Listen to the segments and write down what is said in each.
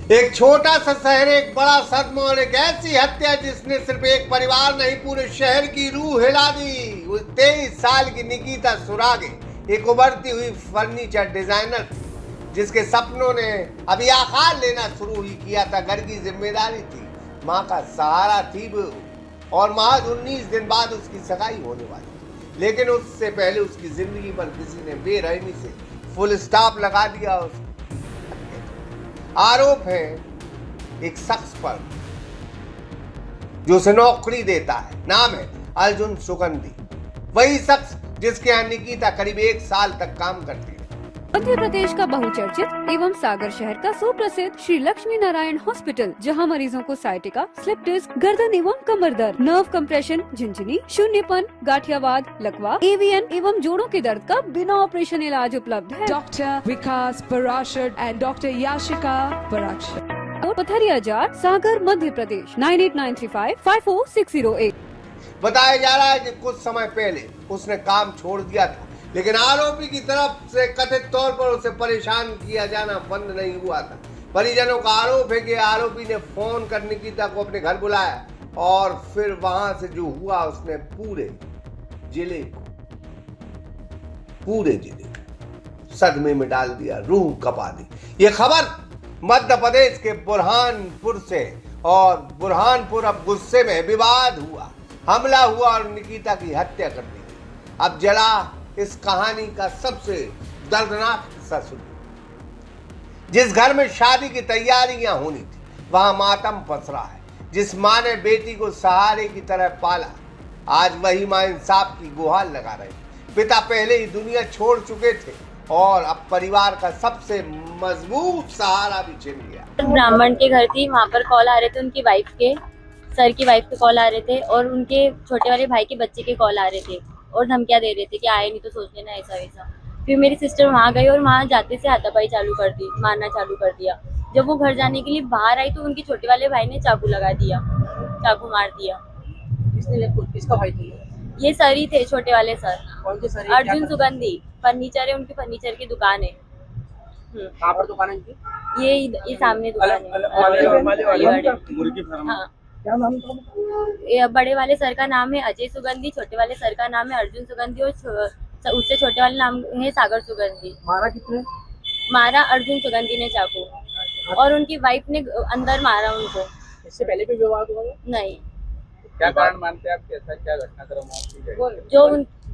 एक छोटा सा शहर, एक बड़ा सदमा और एक ऐसी हत्या जिसने सिर्फ एक परिवार नहीं पूरे शहर की रूह हिला दी। वो 23 साल की निकिता सुरागे एक उभरती हुई फर्नीचर डिजाइनर थी जिसके सपनों ने अभी आकार लेना शुरू ही किया था। घर की जिम्मेदारी थी, माँ का सहारा थी वो, और महज 19 दिन बाद उसकी सगाई होने वाली थी। लेकिन उससे पहले उसकी जिंदगी पर किसी ने बेरहमी से फुल स्टॉप लगा दिया। आरोप है एक शख्स पर जो उसे नौकरी देता है, नाम है अर्जुन सुगंधी। वही शख्स जिसके यहाँ निकिता करीब 1 साल तक काम करती है। मध्य प्रदेश का बहुचर्चित एवं सागर शहर का सुप्रसिद्ध श्री लक्ष्मी नारायण हॉस्पिटल, जहां मरीजों को साइटिका, स्लिप डिस्क, गर्दन एवं कमर दर्द, नर्व कंप्रेशन, झिंझनी, शून्यपन, गाठियावाद, लकवा, एवीएन एवं जोड़ों के दर्द का बिना ऑपरेशन इलाज उपलब्ध है। Doctor Vikas Parashar and doctor Yashika Parashar और पथरिया जार, सागर, मध्य प्रदेश 9895546008। बताया जा रहा है कि कुछ समय पहले उसने काम छोड़ दिया था, लेकिन आरोपी की तरफ से कथित तौर पर उसे परेशान किया जाना बंद नहीं हुआ था। परिजनों का आरोप है कि आरोपी ने फोन कर निकिता को अपने घर बुलाया और फिर वहां से जो हुआ उसने पूरे जिले को सदमे में डाल दिया, रूह कपा दी। ये खबर मध्य प्रदेश के बुरहानपुर से, और बुरहानपुर अब गुस्से में, विवाद हुआ, हमला हुआ और निकिता की हत्या कर दी गई। अब जला इस कहानी का सबसे दर्दनाक हिस्सा सुनिए। जिस घर में शादी की तैयारियां होनी थी वहां मातम पस रहा है। जिस माँ ने बेटी को सहारे की तरह पाला, आज वही माँ इंसाफ की गुहार लगा रही। पिता पहले ही दुनिया छोड़ चुके थे और अब परिवार का सबसे मजबूत सहारा भी छिन गया। ब्राह्मण के घर थी, वहाँ पर कॉल आ रहे थे उनकी वाइफ के, सर की वाइफ के कॉल आ रहे थे और उनके छोटे वाले भाई के बच्चे के कॉल आ रहे थे और धमकियाँ दे रहे थे कि आए नहीं तो सोच लेना ऐसा वैसा। फिर मेरी सिस्टर वहाँ गई और वहाँ जाते से हाथापाई चालू कर दी, मारना चालू कर दिया। जब वो घर जाने के लिए बाहर आई तो उनके छोटे वाले भाई ने चाकू लगा दिया, चाकू मार दिया। किसका भाई थे? ये सर ही थे, छोटे वाले सर। कौन से सर? अर्जुन सुगंधी, फर्नीचर है, उनकी फर्नीचर की दुकान है। कहाँ पर दुकान है इनकी? ये सामने दुकान है। हाँ, क्या नाम है? ये बड़े वाले सर का नाम है अजय सुगंधी, छोटे वाले सर का नाम है अर्जुन सुगंधी और उससे छोटे वाले नाम है सागर सुगंधी। मारा कितने? मारा अर्जुन सुगंधी ने चाकू, और उनकी वाइफ ने अंदर मारा उनको। इससे पहले भी विवाद हुआ है? नहीं। क्या कारण मानते हैं आप, कैसा क्या घटनाक्रम हुआ?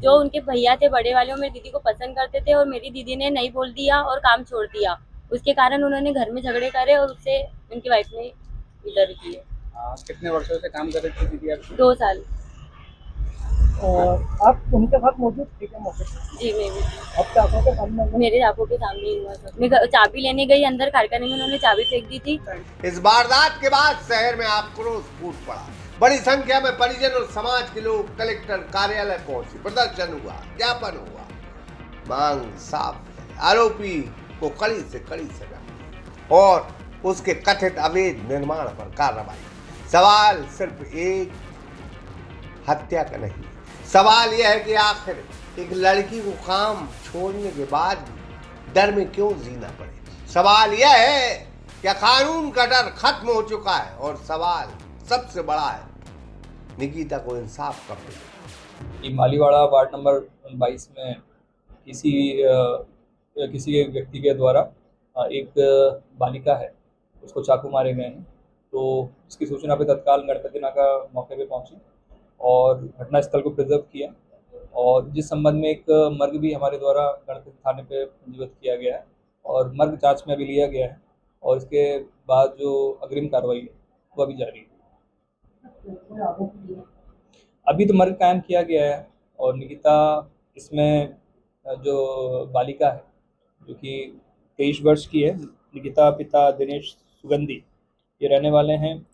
जो उनके भैया थे बड़े वाले, वो मेरी दीदी को पसंद करते थे और मेरी दीदी ने नहीं बोल दिया और काम छोड़ दिया। उसके कारण उन्होंने घर में झगड़े करे और उससे उनकी वाइफ ने इधर किए। कितने वर्षों से काम कर रही थी दीदी आप? 2 साल। और आप उनके साथ मौजूद थे क्या मौके पर? जी, मैं भी। आपके आंखों के सामने? मेरे आंखों के सामने ही हुआ सब। मैं चाबी लेने गई अंदर कारखाने में, उन्होंने चाबी फेंक दी थी। इस वारदात के बाद शहर में आक्रोश फूट पड़ा। बड़ी संख्या में परिजन और समाज के लोग कलेक्टर कार्यालय पहुंचे, प्रदर्शन हुआ, ज्ञापन हुआ। मांग साफ है, आरोपी को कड़ी से कड़ी सजा और उसके कथित अवैध निर्माण पर कार्रवाई। सवाल सिर्फ एक हत्या का नहीं, सवाल यह है कि आखिर एक लड़की को काम छोड़ने के बाद भी डर में क्यों जीना पड़े। सवाल यह है क्या कानून का डर खत्म हो चुका है, और सवाल सबसे बड़ा है निकिता को इंसाफ कब मिलेगा। मालीवाड़ा वार्ड नंबर 22 में किसी एक व्यक्ति के द्वारा एक बालिका है, उसको चाकू मारे गए हैं। तो उसकी सूचना पे तत्काल गणपति नाका मौके पे पहुंची और घटनास्थल को प्रिजर्व किया, और जिस संबंध में एक मर्ग भी हमारे द्वारा गणपति थाने पे पंजीबद्ध किया गया है और मर्ग जांच में अभी लिया गया है, और इसके बाद जो अग्रिम कार्रवाई है वो अभी जारी है। अभी तो मर्ग कायम किया गया है और निकिता इसमें जो बालिका है जो कि 23 वर्ष की है, निकिता पिता दिनेश सुगंधी, ये रहने वाले हैं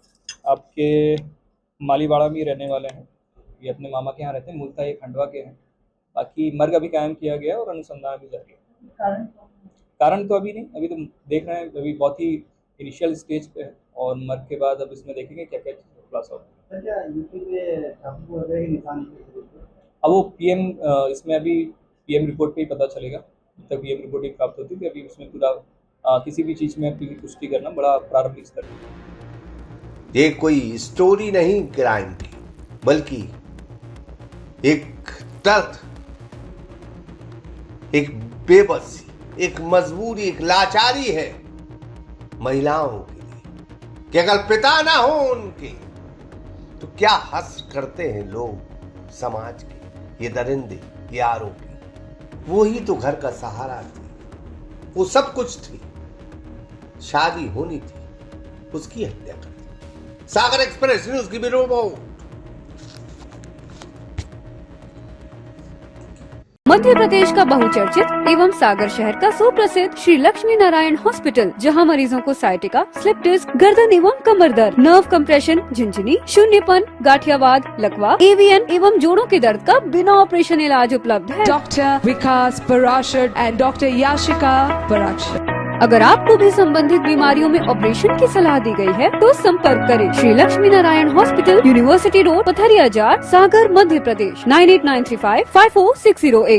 आपके मालीवाड़ा में रहने वाले हैं। ये अपने मामा के यहाँ रहते हैं, मूलतः ये खंडवा के हैं। बाकी मर्ग अभी कायम किया गया है और अनुसंधान अभी जारी है। कारण तो अभी नहीं, अभी तो देख रहे हैं, अभी बहुत ही इनिशियल स्टेज पे है और मर्ग के बाद अब इसमें देखेंगे क्या क्या खुलासा होता है। अब वो पीएम इसमें अभी पीएम रिपोर्ट पे ही पता चलेगा। जब तक पीएम रिपोर्ट ही प्राप्त होती थी, अभी उसमें पूरा किसी भी चीज़ में अपनी पुष्टि करना बड़ा प्रारंभिक स्तर है। ये कोई स्टोरी नहीं क्राइम की, बल्कि एक दर्द, एक बेबसी, एक मजबूरी, एक लाचारी है महिलाओं के लिए कि अगर पिता ना हो उनके तो क्या हंस करते हैं लोग समाज के, ये दरिंदे, ये आरोपी। वो ही तो घर का सहारा थी, वो सब कुछ थी, शादी होनी थी, उसकी हत्या कर दी। सागर एक्सप्रेस न्यूज की ब्यूरो रिपोर्ट। मध्य प्रदेश का बहुचर्चित एवं सागर शहर का सुप्रसिद्ध श्री लक्ष्मी नारायण हॉस्पिटल, जहां मरीजों को साइटिका, स्लिप डिस्क, गर्दन एवं कमर दर्द, नर्व कंप्रेशन, झिंझिनी, शून्यपन, गाठियावाद, लकवा, एवीएन एवं जोड़ों के दर्द का बिना ऑपरेशन इलाज उपलब्ध है। Dr. Vikas Parashar and Dr. Yashika Parashar. अगर आपको भी संबंधित बीमारियों में ऑपरेशन की सलाह दी गई है तो संपर्क करें Shri Lakshmi Narayan hospital, university road, Pathariya Jar, Sagar, Madhya Pradesh 9893554608।